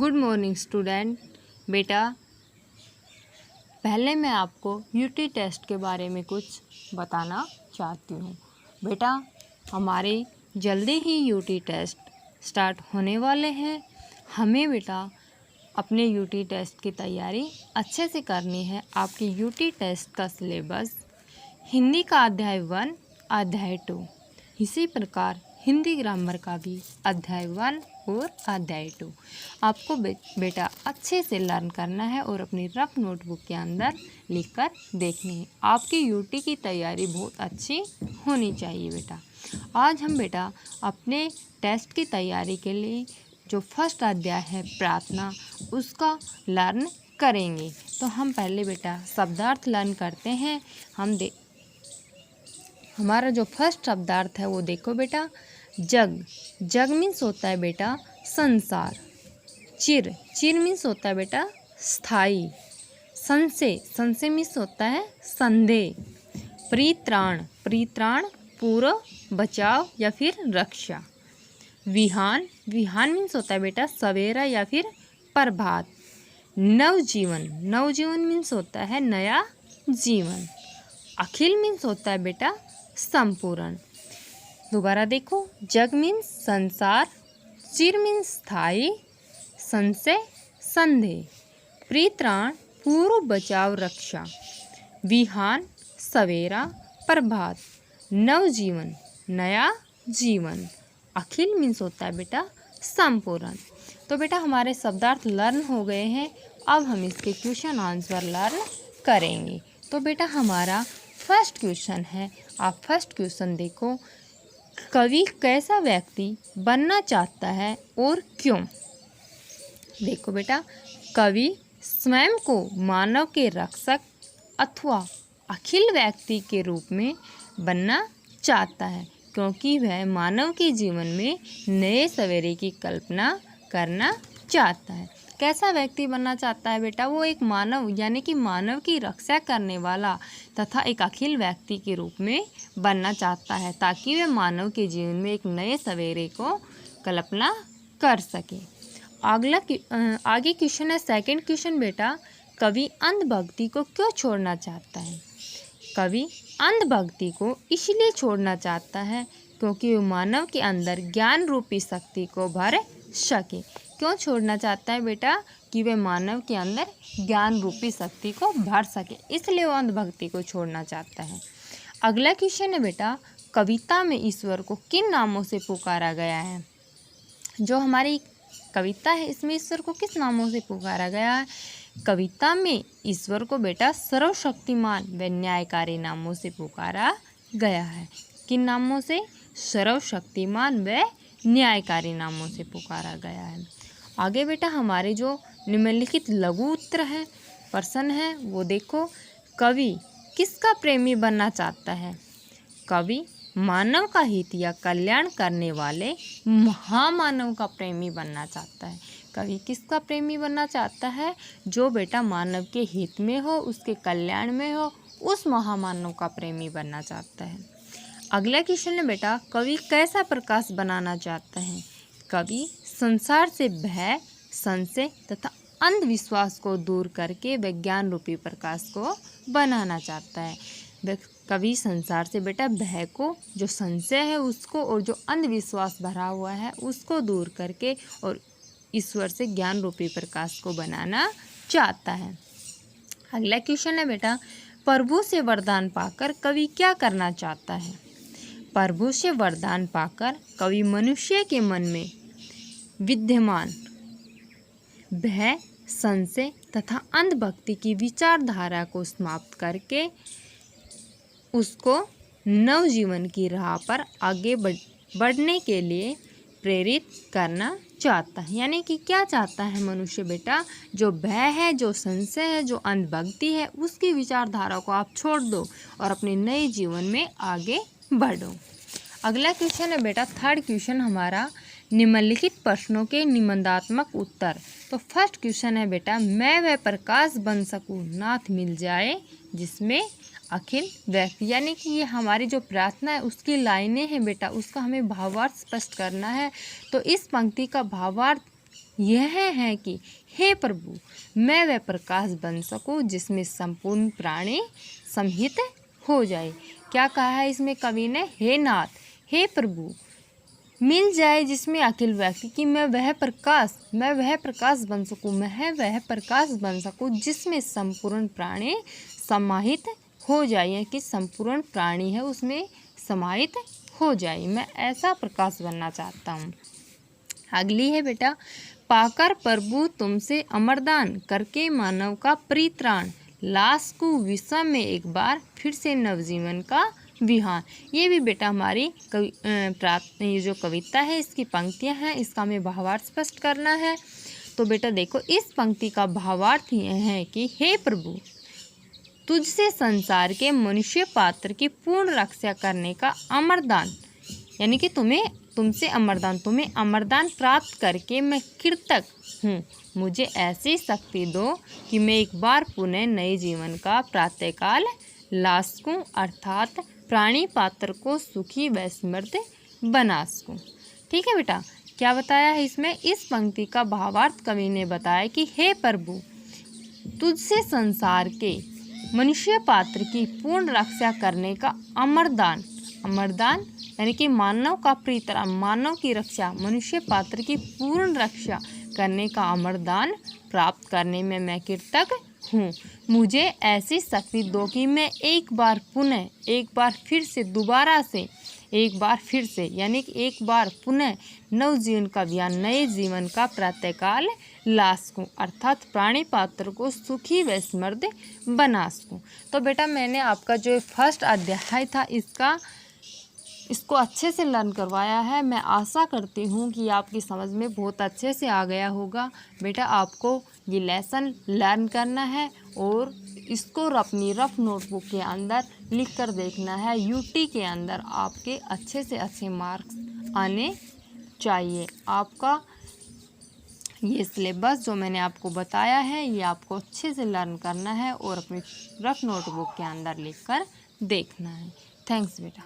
Good morning student. बेटा, पहले मैं आपको यूटी टेस्ट के बारे में कुछ बताना चाहती हूँ। बेटा, हमारे जल्दी ही यूटी टेस्ट स्टार्ट होने वाले हैं। हमें बेटा अपने यूटी टेस्ट की तैयारी अच्छे से करनी है। आपकी यूटी टेस्ट का सिलेबस हिंदी का अध्याय 1, अध्याय 2, इसी प्रकार हिंदी ग्रामर का भी अध्याय 1 और अध्याय 2 आपको बेटा अच्छे से लर्न करना है और अपनी रफ नोटबुक के अंदर लिखकर देखनी है। आपकी यूटी की तैयारी बहुत अच्छी होनी चाहिए बेटा। आज हम बेटा अपने टेस्ट की तैयारी के लिए जो फर्स्ट अध्याय है प्रार्थना, उसका लर्न करेंगे। तो हम पहले बेटा शब्दार्थ लर्न करते हैं। हमारा जो फर्स्ट शब्दार्थ है वो देखो बेटा, जग। जग मीन्स होता है बेटा संसार। चिर। चिर मीन्स होता है बेटा स्थाई। संशय। संशय मीन्स होता है संदेह। परित्राण। परित्राण पूर्व, बचाव या फिर रक्षा। विहान। विहान मीन्स होता है बेटा सवेरा या फिर प्रभात। नवजीवन। नवजीवन मीन्स होता है नया जीवन। अखिल मीन्स होता है बेटा संपूर्ण। दोबारा देखो, जग मीन्स संसार, चिर मीन्स स्थाई, संशय संदेह, परित्राण पूर्व, बचाव रक्षा, विहान सवेरा प्रभात, नवजीवन नया जीवन, अखिल मीन्स होता है बेटा संपूर्ण। तो बेटा हमारे शब्दार्थ लर्न हो गए हैं। अब हम इसके क्वेश्चन आंसर लर्न करेंगे। तो बेटा हमारा फर्स्ट क्वेश्चन है, आप फर्स्ट क्वेश्चन देखो। कवि कैसा व्यक्ति बनना चाहता है और क्यों? देखो बेटा, कवि स्वयं को मानव के रक्षक अथवा अखिल व्यक्ति के रूप में बनना चाहता है, क्योंकि वह मानव के जीवन में नए सवेरे की कल्पना करना चाहता है। कैसा व्यक्ति बनना चाहता है बेटा? वो एक मानव यानी कि मानव की रक्षा करने वाला तथा एक अखिल व्यक्ति के रूप में बनना चाहता है, ताकि वह मानव के जीवन में एक नए सवेरे को कल्पना कर सके। आगे क्वेश्चन है सेकंड क्वेश्चन बेटा, कवि अंधभक्ति को क्यों छोड़ना चाहता है? कवि अंधभक्ति को इसलिए छोड़ना चाहता है क्योंकि वो मानव के अंदर ज्ञान रूपी शक्ति को भर सके। क्यों छोड़ना चाहता है बेटा? कि वह मानव के अंदर ज्ञान रूपी शक्ति को भर सके, इसलिए वो अंधभक्ति को छोड़ना चाहता है। अगला क्वेश्चन है बेटा, कविता में ईश्वर को किन नामों से पुकारा गया है? जो हमारी कविता है इसमें ईश्वर को किस नामों से पुकारा गया है? कविता में ईश्वर को बेटा सर्वशक्तिमान व न्यायकारी नामों से पुकारा गया है। किन नामों से? सर्वशक्तिमान व न्यायकारी नामों से पुकारा गया है। आगे बेटा हमारे जो निम्नलिखित लघु उत्तर है प्रश्न है वो देखो, कवि किसका प्रेमी बनना चाहता है? कवि मानव का हित या कल्याण करने वाले महामानव का प्रेमी बनना चाहता है। कवि किसका प्रेमी बनना चाहता है? जो बेटा मानव के हित में हो, उसके कल्याण में हो, उस महामानव का प्रेमी बनना चाहता है। अगला क्वेश्चन है बेटा, कवि कैसा प्रकाश बनाना चाहता है? कवि संसार से भय, संशय तथा अंधविश्वास को दूर करके विज्ञान रूपी प्रकाश को बनाना चाहता है। कवि संसार से बेटा भय को, जो संशय है उसको, और जो अंधविश्वास भरा हुआ है उसको दूर करके और ईश्वर से ज्ञान रूपी प्रकाश को बनाना चाहता है। अगला क्वेश्चन है बेटा, प्रभु से वरदान पाकर कवि क्या करना चाहता है? प्रभु से वरदान पाकर कवि मनुष्य के मन में विद्यमान भय, संशय तथा अंधभक्ति की विचारधारा को समाप्त करके उसको नवजीवन की राह पर आगे बढ़ने के लिए प्रेरित करना चाहता है। यानी कि क्या चाहता है मनुष्य बेटा? जो भय है, जो संशय है, जो अंधभक्ति है, उसकी विचारधारा को आप छोड़ दो और अपने नए जीवन में आगे बढ़ो। अगला क्वेश्चन है बेटा थर्ड क्वेश्चन हमारा, निम्नलिखित प्रश्नों के निबंधात्मक उत्तर। तो फर्स्ट क्वेश्चन है बेटा, मैं वह प्रकाश बन सकूं नाथ मिल जाए जिसमें अखिल व्यक्ति। यानी कि ये हमारी जो प्रार्थना है उसकी लाइनें हैं बेटा, उसका हमें भावार्थ स्पष्ट करना है। तो इस पंक्ति का भावार्थ यह है कि हे प्रभु, मैं वह प्रकाश बन सकूं जिसमें संपूर्ण प्राणी समाहित हो जाए। क्या कहा है इसमें कवि ने? हे नाथ, हे प्रभु, मिल जाए जिसमें अखिल व्यक्ति कि मैं वह प्रकाश बन सकूं, मैं वह प्रकाश बन सकूं जिसमें संपूर्ण प्राणी समाहित हो जाए, कि संपूर्ण प्राणी है उसमें समाहित हो जाए। मैं ऐसा प्रकाश बनना चाहता हूँ। अगली है बेटा, पाकर प्रभु तुमसे अमरदान, करके मानव का परित्राण, लाश को विषम में एक बार फिर से नवजीवन का विहान। ये भी बेटा हमारी ये जो कविता है इसकी पंक्तियां हैं, इसका हमें भावार्थ स्पष्ट करना है। तो बेटा देखो, इस पंक्ति का भावार्थ यह है कि हे प्रभु, तुझसे संसार के मनुष्य पात्र की पूर्ण रक्षा करने का अमरदान, यानी कि तुमसे अमरदान प्राप्त करके मैं कृतज्ञ हूँ। मुझे ऐसी शक्ति दो कि मैं एक बार पुनः नए जीवन का प्रातःकाल ला सकूँ, अर्थात प्राणी पात्र को सुखी व समृद्ध बना सकूँ। ठीक है बेटा, क्या बताया है इसमें? इस पंक्ति का भावार्थ कवि ने बताया कि हे प्रभु, तुझसे संसार के मनुष्य पात्र की पूर्ण रक्षा करने का अमरदान यानी कि मानव का परित्राण, मानव की रक्षा, मनुष्य पात्र की पूर्ण रक्षा करने का अमरदान प्राप्त करने में मैं कृतज्ञ हूँ। मुझे ऐसी शक्ति दो कि मैं एक बार फिर से यानी कि एक बार पुनः नव जीवन का अभियान, नए जीवन का प्रातःकाल ला सकूँ, अर्थात प्राणी पात्र को सुखी व समृद्ध बना सकूँ। तो बेटा मैंने आपका जो फर्स्ट अध्याय था इसको अच्छे से लर्न करवाया है। मैं आशा करती हूँ कि आपकी समझ में बहुत अच्छे से आ गया होगा। बेटा आपको ये लेसन लर्न करना है और इसको अपनी रफ नोटबुक के अंदर लिख कर देखना है। यूटी के अंदर आपके अच्छे से अच्छे मार्क्स आने चाहिए। आपका ये सिलेबस जो मैंने आपको बताया है ये आपको अच्छे से लर्न करना है और अपनी रफ नोटबुक के अंदर लिख कर देखना है। थैंक्स बेटा।